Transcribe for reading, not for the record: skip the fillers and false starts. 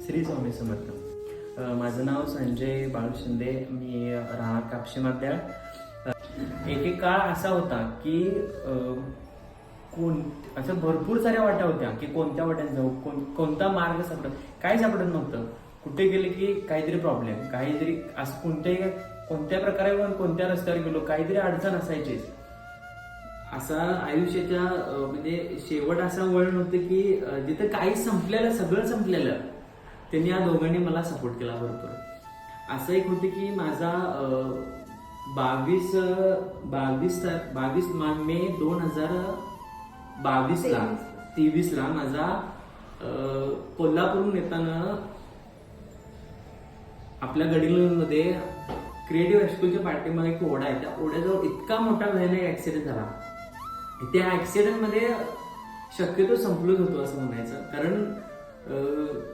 श्री स्वामी समर्थ. माझं नाव संजय बाळू शिंदे. मी राहणार कापशीमध्ये. एक काळ असा होता की असं भरपूर साऱ्या वाटा होत्या की कोणत्या वाट्यात जाऊ, कोणता मार्ग काय सापडत नव्हतं. कुठे गेले की काहीतरी प्रॉब्लेम, काहीतरी असं कोणत्या प्रकारे कोणत्या रस्त्यावर गेलो काहीतरी अडचण असायचीच. असा आयुष्याच्या म्हणजे शेवट असा वळण होतं की जिथं काही संपलेलं, सगळं संपलेलं, त्यांनी या दोघांनी मला सपोर्ट केला भरपूर. असं एक होतं की माझा 22 मे 2023 माझा कोल्हापूरहून येताना आपल्या गडिंग्लजमध्ये क्रिएटिव्ह हायस्कूलच्या पाठीमागे एक ओढा आहे. त्या ओढ्याजवळ इतका मोठा भयानक ऍक्सिडेंट झाला. त्या ऍक्सिडेंटमध्ये शक्यतो संपलोच होतो असं म्हणायचं. कारण